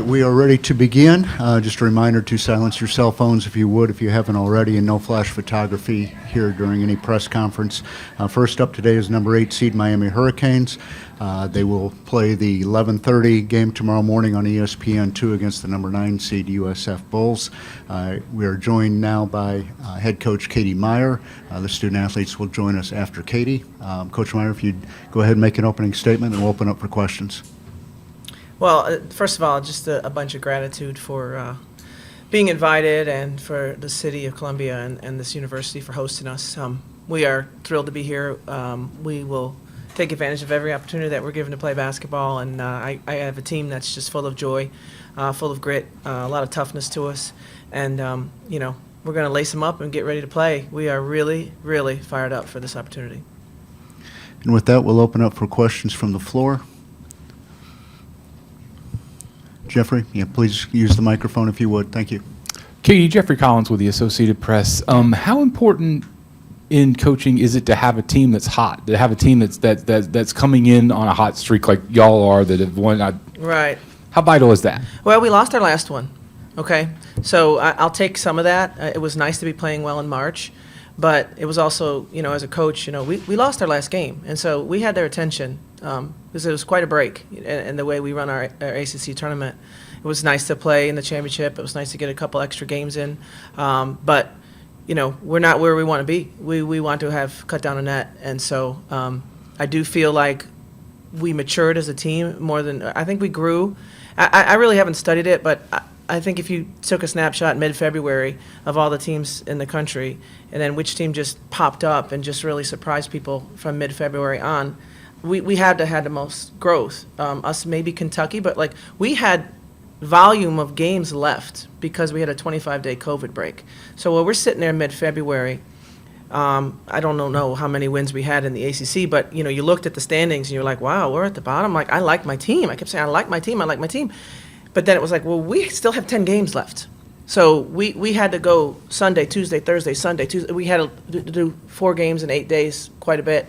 we are ready to begin. Just a reminder to silence your cell phones if you would, if you haven't already, and no flash photography here during any press conference. First up today is number 8 seed Miami Hurricanes. They will play the 11:30 game tomorrow morning on ESPN2 against the number 9 seed USF Bulls. We are joined now by head coach Katie Meyer. The student athletes will join us after Katie. Coach Meyer, if you'd go ahead and make an opening statement, and we'll open up for questions. Well, first of all, just a bunch of gratitude for being invited and for the city of Columbia and this university for hosting us. We are thrilled to be here. We will take advantage of every opportunity that we're given to play basketball, and I have a team that's just full of joy, full of grit, a lot of toughness to us, and we're going to lace them up and get ready to play. We are really, really fired up for this opportunity. And with that, we'll open up for questions from the floor. Jeffrey, please use the microphone if you would. Thank you. Katie, Jeffrey Collins with the Associated Press. How important in coaching is it to have a team that's hot, to have a team that's coming in on a hot streak like y'all are, that have won? Right. How vital is that? Well, we lost our last one, okay? So I'll take some of that. It was nice to be playing well in March, but it was also, as a coach, we lost our last game, and so we had their attention because it was quite a break in the way we run our ACC tournament. It was nice to play in the championship. It was nice to get a couple extra games in, but we're not where we want to be. We want to have cut down a net, and so I do feel like we matured as a team more than I think we grew. I really haven't studied it, but I think if you took a snapshot mid-February of all the teams in the country, and then which team just popped up and just really surprised people from mid-February on, we had the most growth. Us, maybe Kentucky, but we had volume of games left because we had a 25-day COVID break. So while we're sitting there mid-February, I don't know how many wins we had in the ACC, but you looked at the standings and you're like, wow, we're at the bottom. I like my team. I kept saying, I like my team. But then it was like, well, we still have 10 games left. So we had to go Sunday, Tuesday, Thursday, Sunday, Tuesday. We had to do 4 games in 8 days, quite a bit,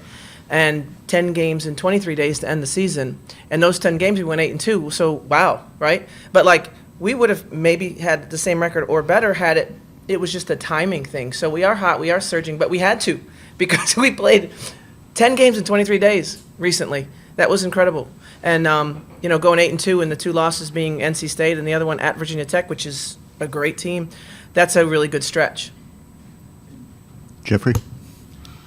and 10 games in 23 days to end the season. And those 10 games, we went 8-2. So wow, right? But we would have maybe had the same record or better had it was just a timing thing. So we are hot, we are surging, but we had to because we played 10 games in 23 days recently. That was incredible. And, going 8-2 and the 2 losses being NC State and the other one at Virginia Tech, which is a great team, that's a really good stretch. Jeffrey?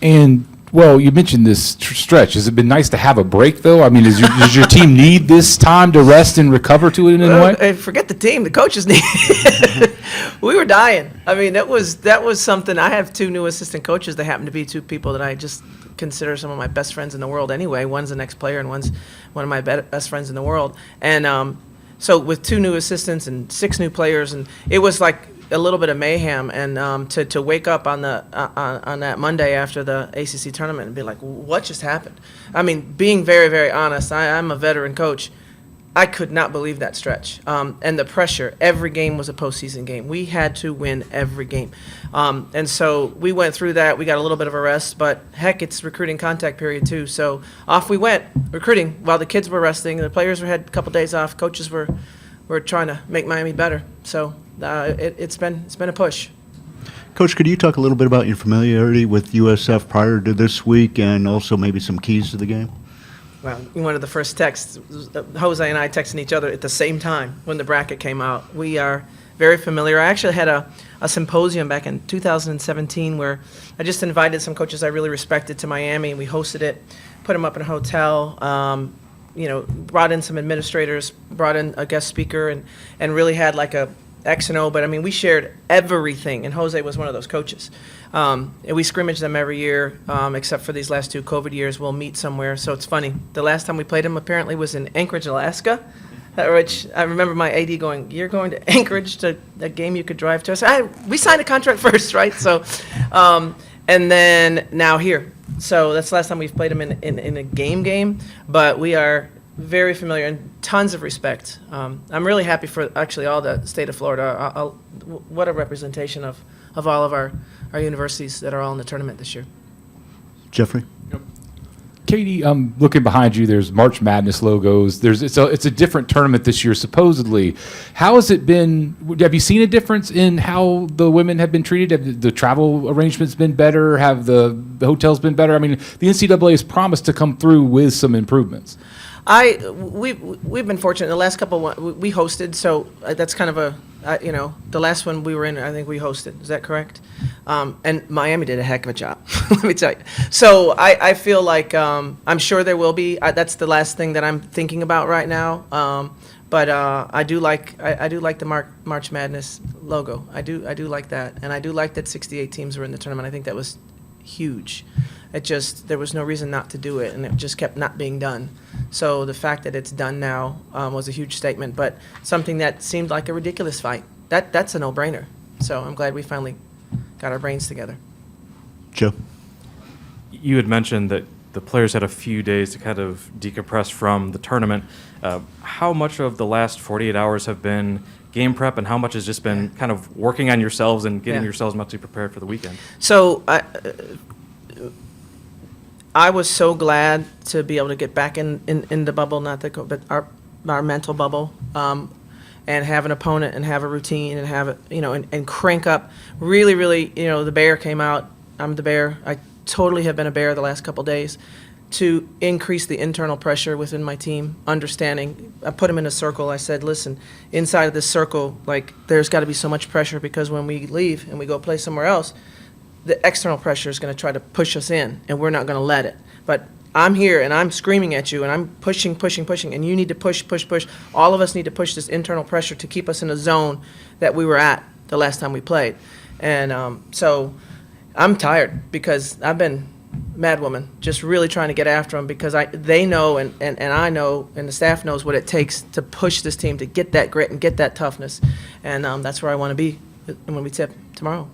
And, well, you mentioned this stretch. Has it been nice to have a break, though? I mean, does your team need this time to rest and recover to it in any way? Forget the team. The coaches need it. We were dying. I mean, that was something. I have 2 new assistant coaches that happen to be 2 people that I just consider some of my best friends in the world anyway. One's an ex-player and one's one of my best friends in the world. And so with 2 new assistants and 6 new players, and it was like a little bit of mayhem. And to wake up on that Monday after the ACC tournament and be like, what just happened? I mean, being very, very honest, I'm a veteran coach. I could not believe that stretch. And the pressure, every game was a postseason game. We had to win every game. And so we went through that. We got a little bit of a rest, but heck, it's recruiting contact period too. So off we went, recruiting, while the kids were resting. The players had a couple days off. Coaches were trying to make Miami better. So it's been a push. Coach, could you talk a little bit about your familiarity with USF prior to this week and also maybe some keys to the game? Well, one of the first texts, Jose and I texting each other at the same time when the bracket came out. We are very familiar. I actually had a symposium back in 2017 where I just invited some coaches I really respected to Miami, and we hosted it, put them up in a hotel, brought in some administrators, brought in a guest speaker, and really had like a X and O. But I mean, we shared everything, and Jose was one of those coaches. And we scrimmage them every year, except for these last 2 COVID years. We'll meet somewhere. So it's funny. The last time we played them apparently was in Anchorage, Alaska, which I remember my AD going, "You're going to Anchorage to a game you could drive to?" I said, "We signed a contract first, right?" So, and then now here. So that's the last time we've played them in a game. But we are very familiar and tons of respect. I'm really happy for actually all the state of Florida. What a representation of all of our universities that are all in the tournament this year. Jeffrey? Katie, looking behind you, there's March Madness logos. It's a different tournament this year, supposedly. How has it been? Have you seen a difference in how the women have been treated? Have the travel arrangements been better? Have the hotels been better? I mean, the NCAA has promised to come through with some improvements. We've been fortunate. The last couple we hosted, so that's kind of the last one we were in, I think we hosted. Is that correct? And Miami did a heck of a job, let me tell you. So I feel like I'm sure there will be. That's the last thing that I'm thinking about right now. But I do like the March Madness logo. I do like that, and I do like that 68 teams were in the tournament. I think that was huge. There was no reason not to do it, and it just kept not being done. So the fact that it's done now was a huge statement, but something that seemed like a ridiculous fight. That's a no-brainer. So I'm glad we finally got our brains together. Joe? You had mentioned that the players had a few days to kind of decompress from the tournament. How much of the last 48 hours have been game prep, and how much has just been kind of working on yourselves and getting yourselves mentally prepared for the weekend? So I was so glad to be able to get back in the bubble, but our mental bubble, and have an opponent and have a routine and have it, and crank up. Really, really, the bear came out. I'm the bear. I totally have been a bear the last couple days to increase the internal pressure within my team, understanding. I put them in a circle. I said, listen, inside of this circle, there's got to be so much pressure because when we leave and we go play somewhere else, the external pressure is going to try to push us in, and we're not going to let it. But I'm here, and I'm screaming at you, and I'm pushing, and you need to push. All of us need to push this internal pressure to keep us in a zone that we were at the last time we played. And so I'm tired because I've been mad woman, just really trying to get after them because they know, and I know, and the staff knows what it takes to push this team to get that grit and get that toughness. And that's where I want to be when we tip tomorrow.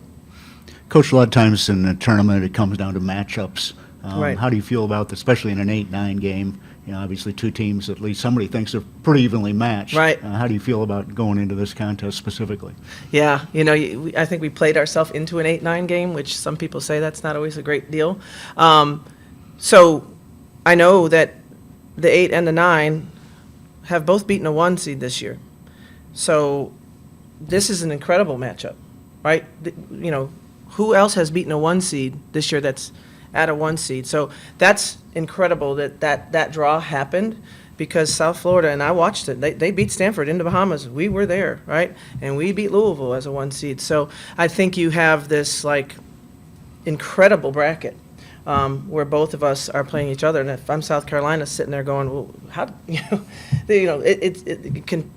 Coach, a lot of times in the tournament it comes down to matchups. Right. How do you feel about, especially in an 8-9 game, obviously two teams at least somebody thinks are pretty evenly matched. Right. How do you feel about going into this contest specifically? Yeah, I think we played ourselves into an 8-9 game, which some people say that's not always a great deal. So I know that the 8 and the 9 have both beaten a 1 seed this year. So this is an incredible matchup, right? Who else has beaten a 1 seed this year that's at a 1 seed? So that's incredible that draw happened because South Florida, and I watched it, they beat Stanford in the Bahamas. We were there, right? And we beat Louisville as a 1 seed. So I think you have this incredible bracket where both of us are playing each other. And if I'm South Carolina sitting there going, well, how,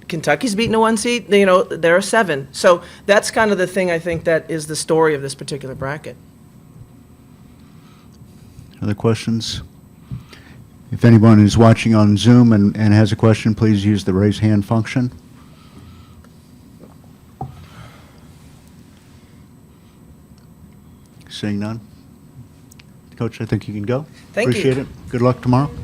Kentucky's beating a 1 seed, there are 7. So that's kind of the thing I think that is the story of this particular bracket. Other questions? If anyone is watching on Zoom and has a question, please use the raise hand function. Seeing none? Coach, I think you can go. Thank you. Appreciate it. Good luck tomorrow.